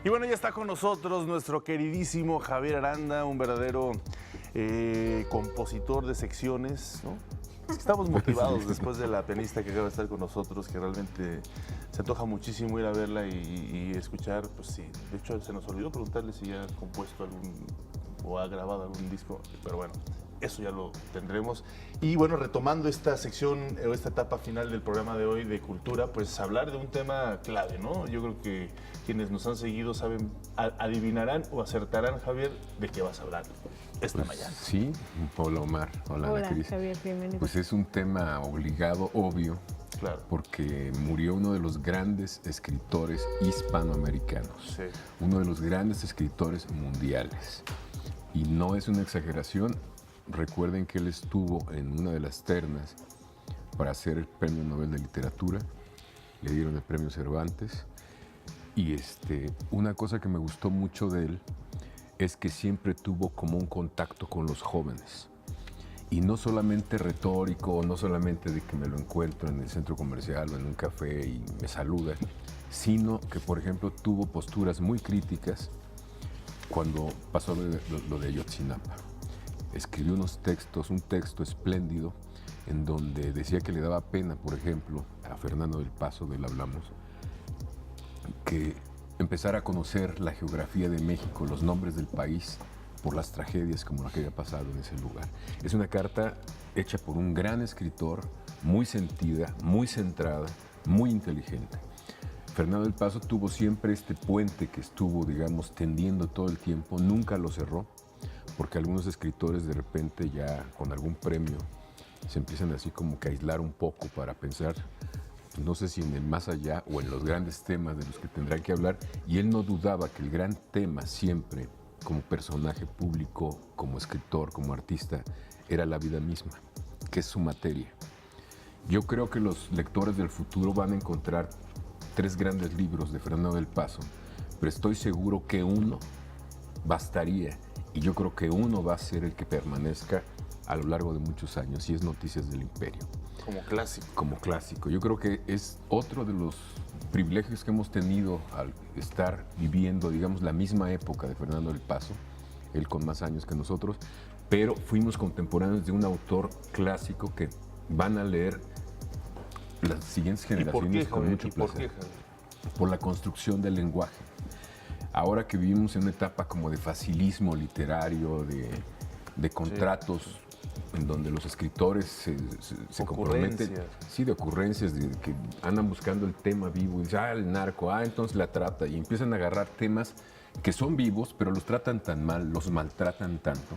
Y bueno, ya está con nosotros nuestro queridísimo Javier Aranda, un verdadero compositor de secciones, ¿no? Estamos motivados después de la pianista que acaba de estar con nosotros, que realmente se antoja muchísimo ir a verla y escuchar, pues sí. De hecho, se nos olvidó preguntarle si ya ha compuesto algún o ha grabado algún disco, pero bueno, eso ya lo tendremos. Y bueno, retomando esta sección o esta etapa final del programa de hoy de cultura, pues hablar de un tema clave, ¿no? Yo creo que quienes nos han seguido saben, adivinarán o acertarán, Javier, de qué vas a hablar esta mañana. Sí, hola Omar, hola Ana Cris. Javier, bienvenido. Pues es un tema obligado, obvio, Claro. porque murió uno de los grandes escritores hispanoamericanos, Sí. uno de los grandes escritores mundiales. Y no es una exageración, recuerden que él estuvo en una de las ternas para hacer el Premio Nobel de Literatura, le dieron el Premio Cervantes, y una cosa que me gustó mucho de él es que siempre tuvo como un contacto con los jóvenes. Y no solamente retórico, no solamente de que me lo encuentro en el centro comercial o en un café y me saluda, sino que, por ejemplo, tuvo posturas muy críticas cuando pasó lo de Ayotzinapa. Escribió unos textos, un texto espléndido, en donde decía que le daba pena, por ejemplo, a Fernando del Paso, del hablamos, que empezara a conocer la geografía de México, los nombres del país, por las tragedias como la que había pasado en ese lugar. Es una carta hecha por un gran escritor, muy sentida, muy centrada, muy inteligente. Fernando del Paso tuvo siempre este puente que estuvo, digamos, tendiendo todo el tiempo, nunca lo cerró, porque algunos escritores de repente ya con algún premio se empiezan así como que a aislar un poco para pensar, no sé si en el más allá o en los grandes temas de los que tendrán que hablar, y él no dudaba que el gran tema siempre, como personaje público, como escritor, como artista, era la vida misma, que es su materia. Yo creo que los lectores del futuro van a encontrar 3 grandes libros de Fernando del Paso, pero estoy seguro que uno bastaría, y yo creo que uno va a ser el que permanezca a lo largo de muchos años, y es Noticias del Imperio. Como clásico. Como clásico. Yo creo que es otro de los privilegios que hemos tenido al estar viviendo, digamos, la misma época de Fernando del Paso, él con más años que nosotros, pero fuimos contemporáneos de un autor clásico que van a leer las siguientes generaciones con mucho placer. Por la construcción del lenguaje. Ahora que vivimos en una etapa como de facilismo literario, de contratos, en donde los escritores se comprometen, sí, de ocurrencias, de que andan buscando el tema vivo, y dicen, el narco, entonces la trata, y empiezan a agarrar temas que son vivos, pero los tratan tan mal, los maltratan tanto,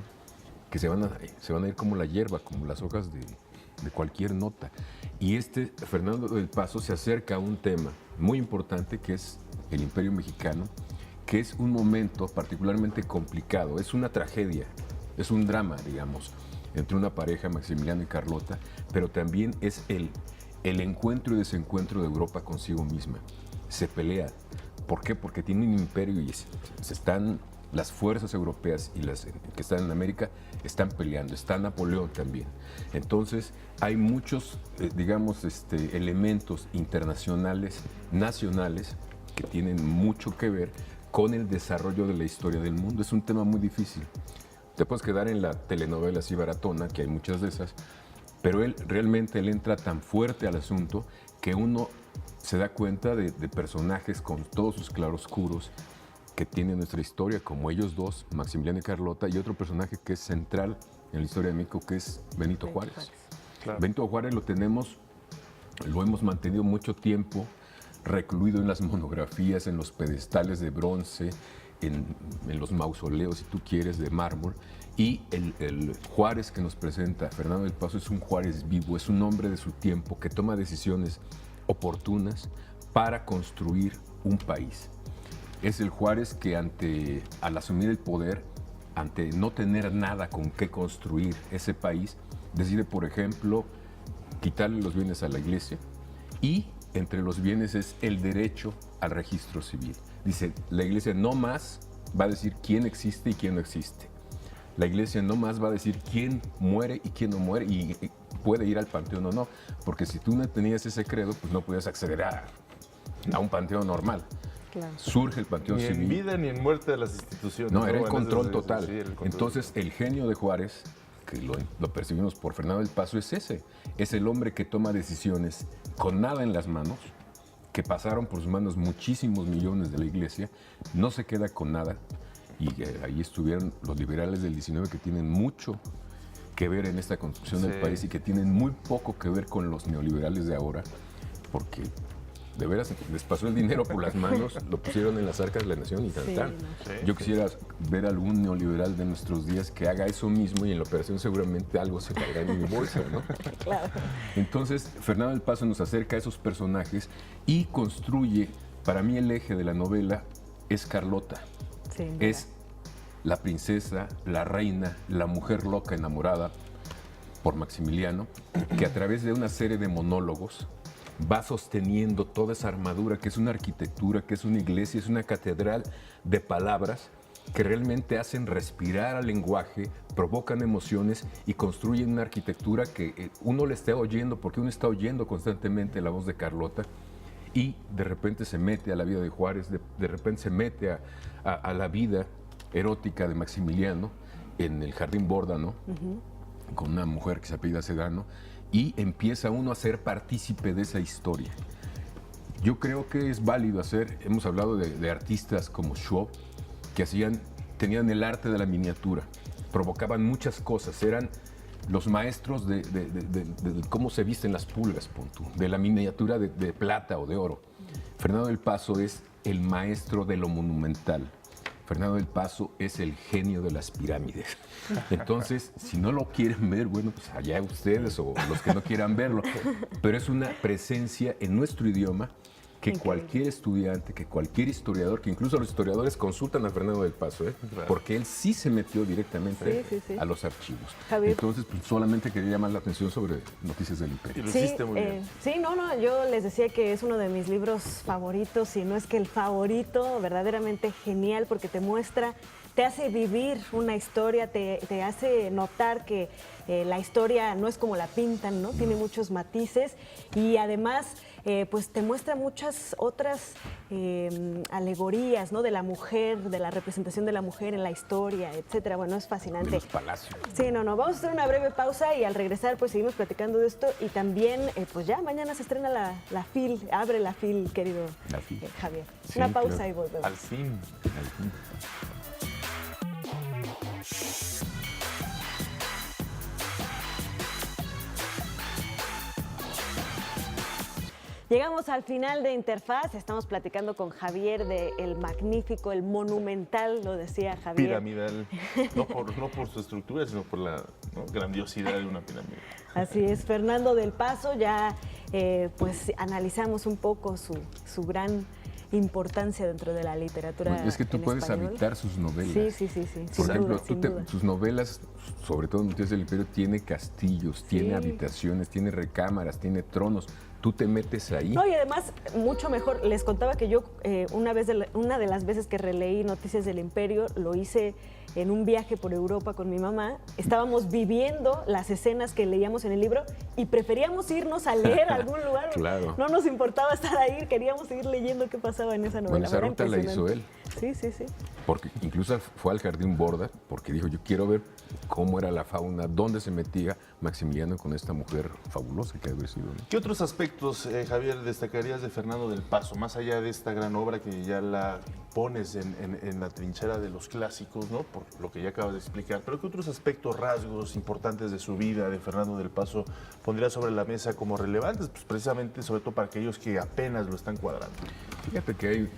que se van a ir como la hierba, como las hojas de cualquier nota. Y Fernando del Paso se acerca a un tema muy importante, que es el Imperio Mexicano, que es un momento particularmente complicado, es una tragedia, es un drama, digamos, entre una pareja, Maximiliano y Carlota, pero también es el encuentro y desencuentro de Europa consigo misma. Se pelea. ¿Por qué? Porque tiene un imperio y las fuerzas europeas y las que están en América están peleando. Está Napoleón también. Entonces, hay muchos, elementos internacionales, nacionales, que tienen mucho que ver con el desarrollo de la historia del mundo. Es un tema muy difícil. Te puedes quedar en la telenovela así baratona, que hay muchas de esas, pero él entra tan fuerte al asunto que uno se da cuenta de personajes con todos sus claroscuros que tiene nuestra historia, como ellos dos, Maximiliano y Carlota, y otro personaje que es central en la historia de México, que es Benito Juárez. Claro. Benito Juárez lo hemos mantenido mucho tiempo recluido en las monografías, en los pedestales de bronce, en los mausoleos, si tú quieres, de mármol. Y el Juárez que nos presenta Fernando del Paso es un Juárez vivo, es un hombre de su tiempo que toma decisiones oportunas para construir un país. Es el Juárez que al asumir el poder, ante no tener nada con qué construir ese país, decide, por ejemplo, quitarle los bienes a la iglesia, y entre los bienes es el derecho al registro civil. Dice, la iglesia no más va a decir quién existe y quién no existe. La iglesia no más va a decir quién muere y quién no muere y puede ir al panteón o no. Porque si tú no tenías ese credo, pues no podías acceder a un panteón normal. Claro. Surge el Panteón Ni en Civil. vida ni en muerte de las instituciones. No, era el En control ese- total. sí, el control. Entonces, el genio de Juárez, que lo percibimos por Fernando del Paso, es ese. Es el hombre que toma decisiones con nada en las manos, que pasaron por sus manos muchísimos millones de la iglesia, no se queda con nada. Y ahí estuvieron los liberales del 19 que tienen mucho que ver en esta construcción del Sí. país y que tienen muy poco que ver con los neoliberales de ahora, porque de veras les pasó el dinero por las manos, lo pusieron en las arcas de la nación y tal. Sí, tal. no. Sí, Yo sí. quisiera ver algún neoliberal de nuestros días que haga eso mismo y en la operación seguramente algo se caerá en mi bolsa, ¿no? Claro. Entonces, Fernando del Paso nos acerca a esos personajes y construye, para mí el eje de la novela es Carlota. Sí, Es la princesa, la reina, la mujer loca enamorada por Maximiliano, que a través de una serie de monólogos va sosteniendo toda esa armadura que es una arquitectura, que es una iglesia, es una catedral de palabras que realmente hacen respirar al lenguaje, provocan emociones y construyen una arquitectura que uno le está oyendo, porque uno está oyendo constantemente la voz de Carlota y de repente se mete a la vida de Juárez, de repente se mete a la vida erótica de Maximiliano en el Jardín Bórdano, con una mujer que se apellida Sedano, y empieza uno a ser partícipe de esa historia. Yo creo que es válido hacer, hemos hablado de artistas como Schwab, que tenían el arte de la miniatura, provocaban muchas cosas, eran los maestros de cómo se visten las pulgas, pon tú, de la miniatura de plata o de oro. Fernando del Paso es el maestro de lo monumental. Fernando del Paso es el genio de las pirámides. Entonces, si no lo quieren ver, bueno, pues allá ustedes o los que no quieran verlo. Pero es una presencia en nuestro idioma que cualquier estudiante, que cualquier historiador, que incluso los historiadores consultan a Fernando del Paso, Claro. porque él sí se metió directamente Sí. a los archivos. Javier. Entonces, pues, solamente quería llamar la atención sobre Noticias del Y Imperio. lo Sí, hiciste muy bien. sí, no, yo les decía que es uno de mis libros favoritos, y no es que el favorito, verdaderamente genial, porque te muestra, te hace vivir una historia, te hace notar que la historia no es como la pintan, ¿no? Tiene muchos matices y además pues te muestra muchas otras alegorías, ¿no? De la mujer, de la representación de la mujer en la historia, etcétera. Bueno, es De fascinante. los palacios. Sí, no, vamos a hacer una breve pausa y al regresar pues seguimos platicando de esto y también pues ya mañana se estrena la FIL, abre la FIL, querido La FIL. Javier. Sí, Una pausa claro. y volvemos. Al fin. Llegamos al final de Interfaz, estamos platicando con Javier de El Magnífico, el Monumental, lo decía Javier. Piramidal. No por su estructura, sino por la grandiosidad de una pirámide. Así es, Fernando del Paso, ya pues analizamos un poco su gran importancia dentro de la literatura. Bueno, es que tú en puedes español. habitar sus novelas. Sí, sin Por ejemplo, duda, sin duda. tus novelas, sobre todo Noticias del Imperio, tiene castillos, tiene Sí. habitaciones, tiene recámaras, tiene tronos. Tú te metes ahí. No, y además, mucho mejor. Les contaba que yo, una de las veces que releí Noticias del Imperio, lo hice en un viaje por Europa con mi mamá. Estábamos viviendo las escenas que leíamos en el libro y preferíamos irnos a leer a algún lugar. Claro. No nos importaba estar ahí, queríamos seguir leyendo qué pasaba en esa novela. Bueno, esa Era ruta la hizo él. impresionante. Sí. Porque incluso fue al Jardín Borda, porque dijo, yo quiero ver cómo era la fauna, dónde se metía Maximiliano con esta mujer fabulosa que debe haber sido, ¿no? ¿Qué otros aspectos, Javier, destacarías de Fernando del Paso, más allá de esta gran obra que ya la pones en la trinchera de los clásicos, ¿no? Por lo que ya acabas de explicar, pero ¿qué otros aspectos, rasgos importantes de su vida, de Fernando del Paso, pondrías sobre la mesa como relevantes? Pues precisamente, sobre todo para aquellos que apenas lo están cuadrando. Fíjate que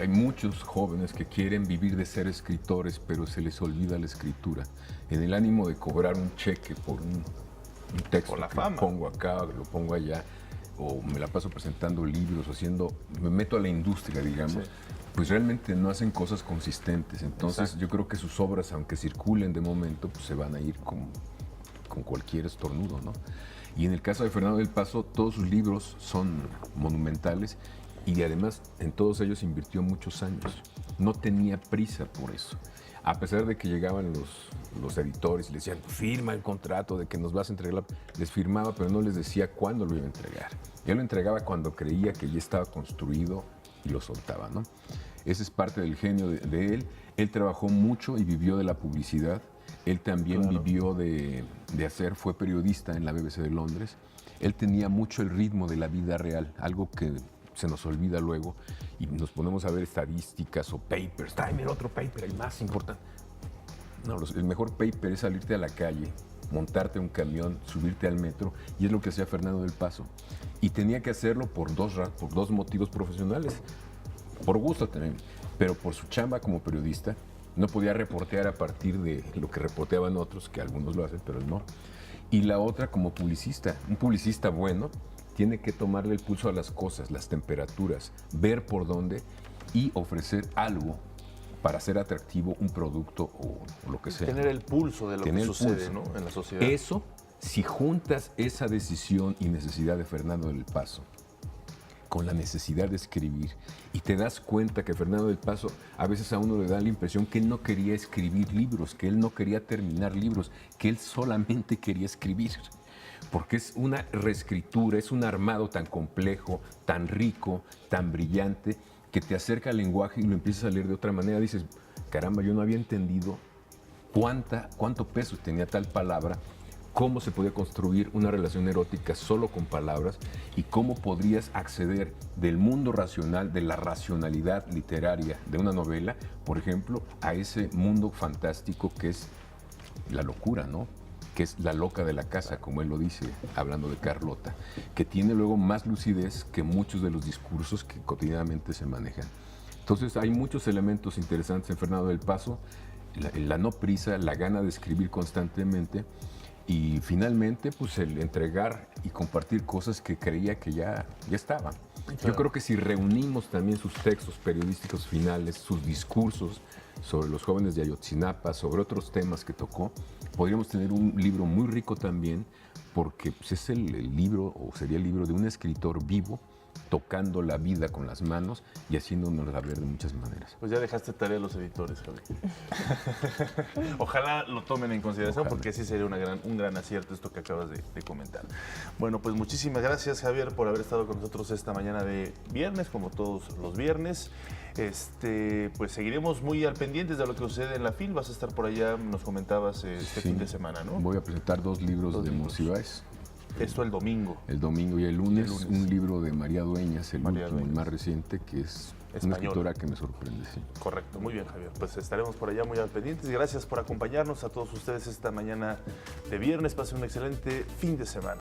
hay muchos jóvenes que quieren vivir de ser escritores, pero se les olvida la escritura. En el ánimo de cobrar un cheque por un texto Por la que fama. lo pongo acá, lo pongo allá, o me la paso presentando libros, me meto a la industria, digamos, Sí. pues realmente no hacen cosas consistentes. Entonces Exacto. yo creo que sus obras, aunque circulen de momento, pues se van a ir con cualquier estornudo, ¿no? Y en el caso de Fernando del Paso, todos sus libros son monumentales y además en todos ellos invirtió muchos años. No tenía prisa por eso. A pesar de que llegaban los editores y le decían, firma el contrato de que nos vas a entregar, les firmaba, pero no les decía cuándo lo iba a entregar. Él lo entregaba cuando creía que ya estaba construido y lo soltaba, ¿no? Ese es parte del genio de él. Él trabajó mucho y vivió de la publicidad. Él también vivió de fue periodista en la BBC de Londres. Él tenía mucho el ritmo de la vida real, algo que se nos olvida luego y nos ponemos a ver estadísticas o papers. ¡Ay, mira otro paper, el más importante! No, el mejor paper es salirte a la calle, montarte a un camión, subirte al metro, y es lo que hacía Fernando del Paso. Y tenía que hacerlo por dos motivos profesionales. Por gusto también, pero por su chamba como periodista. No podía reportear a partir de lo que reporteaban otros, que algunos lo hacen, pero él no. Y la otra como publicista. Un publicista bueno tiene que tomarle el pulso a las cosas, las temperaturas, ver por dónde y ofrecer algo para hacer atractivo un producto o lo que sea. Tener el pulso de lo que sucede, ¿no?, en la sociedad. Eso, si juntas esa decisión y necesidad de Fernando del Paso con la necesidad de escribir, y te das cuenta que Fernando del Paso a veces a uno le da la impresión que él no quería escribir libros, que él no quería terminar libros, que él solamente quería escribir. Porque es una reescritura, es un armado tan complejo, tan rico, tan brillante, que te acerca al lenguaje y lo empiezas a leer de otra manera. Dices, caramba, yo no había entendido cuánto peso tenía tal palabra, cómo se podía construir una relación erótica solo con palabras y cómo podrías acceder del mundo racional, de la racionalidad literaria de una novela, por ejemplo, a ese mundo fantástico que es la locura, ¿no? Que es la loca de la casa, como él lo dice, hablando de Carlota, que tiene luego más lucidez que muchos de los discursos que cotidianamente se manejan. Entonces hay muchos elementos interesantes en Fernando del Paso, la no prisa, la gana de escribir constantemente y finalmente pues el entregar y compartir cosas que creía que ya estaban. Yo creo que si reunimos también sus textos periodísticos finales, sus discursos sobre los jóvenes de Ayotzinapa, sobre otros temas que tocó, podríamos tener un libro muy rico también, porque pues, es el libro, o sería el libro de un escritor vivo, tocando la vida con las manos y haciéndonos la ver de muchas maneras. Pues ya dejaste tarea a los editores, Javier. Ojalá lo tomen en consideración. Ojalá. Porque sí sería un gran acierto esto que acabas de comentar. Bueno, pues muchísimas gracias, Javier, por haber estado con nosotros esta mañana de viernes, como todos los viernes. Pues seguiremos muy al pendientes de lo que sucede en la FIL. Vas a estar por allá, nos comentabas, fin de semana, ¿no? Voy a presentar 2 libros de Monsiváis. Esto el domingo. El domingo y el lunes, un libro de María Dueñas, el más reciente, que es una escritora que me sorprende. Sí. Correcto, muy bien, Javier. Pues estaremos por allá muy al pendientes. Gracias por acompañarnos a todos ustedes esta mañana de viernes. Pasen un excelente fin de semana.